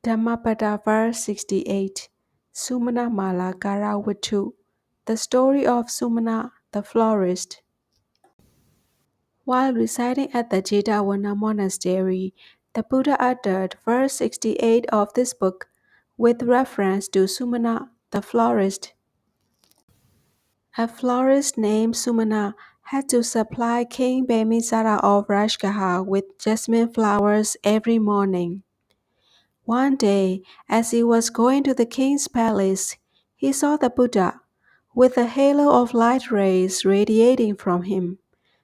Dhammapada verse 68. Sumana Mala Garawatu. The story of Sumana the Florist. While residing at the Jetavana monastery, the Buddha uttered verse 68 of this book with reference to Sumana the florist. A florist named Sumana had to supply King Bemisara of Rajgaha with jasmine flowers every morning. One day, as he was going to the king's palace, he saw the Buddha, with a halo of light rays radiating from him,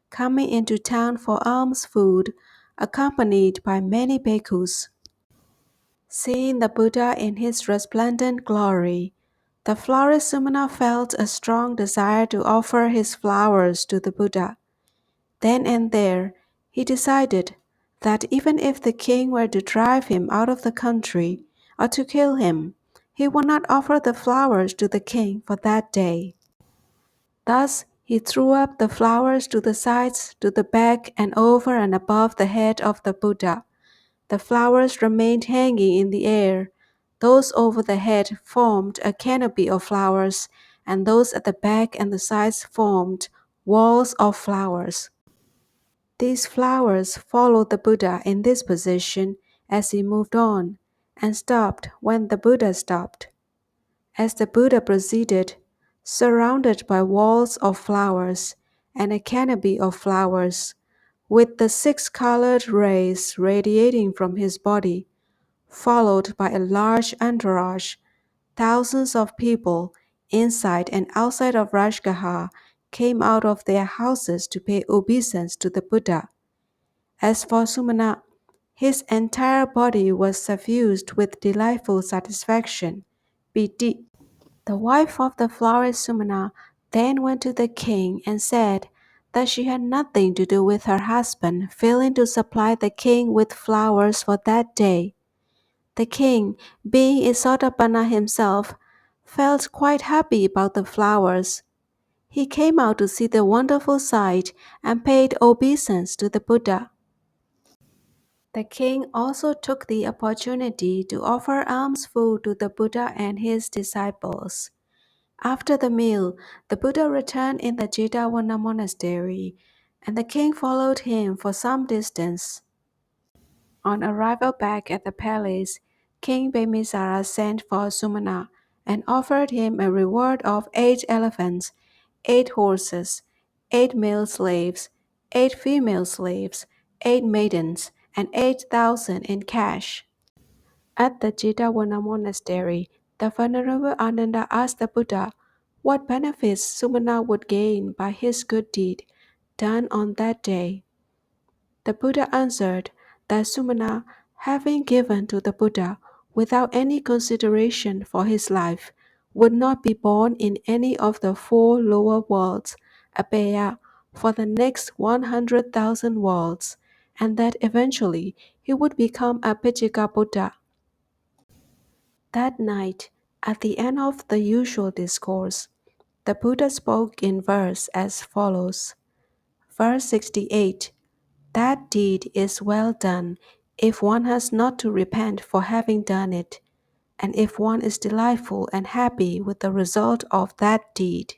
coming into town for alms food, accompanied by many bhikkhus. Seeing the Buddha in his resplendent glory, the florist Sumana felt a strong desire to offer his flowers to the Buddha. Then and there, he decided that even if the king were to drive him out of the country or to kill him, he would not offer the flowers to the king for that day. Thus, he threw up the flowers to the sides, to the back, and over and above the head of the Buddha. The flowers remained hanging in the air. Those over the head formed a canopy of flowers, and those at the back and the sides formed walls of flowers. These flowers followed the Buddha in this position as he moved on, and stopped when the Buddha stopped. As the Buddha proceeded, surrounded by walls of flowers and a canopy of flowers, with the six-colored rays radiating from his body, followed by a large entourage, thousands of people inside and outside of Rajgaha came out of their houses to pay obeisance to the Buddha. As for Sumana, his entire body was suffused with delightful satisfaction. Piti. The wife of the florist Sumana then went to the king and said that she had nothing to do with her husband failing to supply the king with flowers for that day. The king, being Isotapana himself, felt quite happy about the flowers. He came out to see the wonderful sight and paid obeisance to the Buddha. The king also took the opportunity to offer alms food to the Buddha and his disciples. After the meal, the Buddha returned in the Jetavana monastery, and the king followed him for some distance. On arrival back at the palace, King Bemisara sent for Sumana and offered him a reward of 8 elephants, 8 horses, 8 male slaves, 8 female slaves, 8 maidens, and 8,000 in cash. At the Jetavana monastery, the Venerable Ananda asked the Buddha what benefits Sumana would gain by his good deed done on that day. The Buddha answered that Sumana, having given to the Buddha without any consideration for his life, would not be born in any of the 4 lower worlds, Abhaya, for the next 100,000 worlds, and that eventually he would become a Pijika Buddha. That night, at the end of the usual discourse, the Buddha spoke in verse as follows. Verse 68. That deed is well done if one has not to repent for having done it, and if one is delightful and happy with the result of that deed.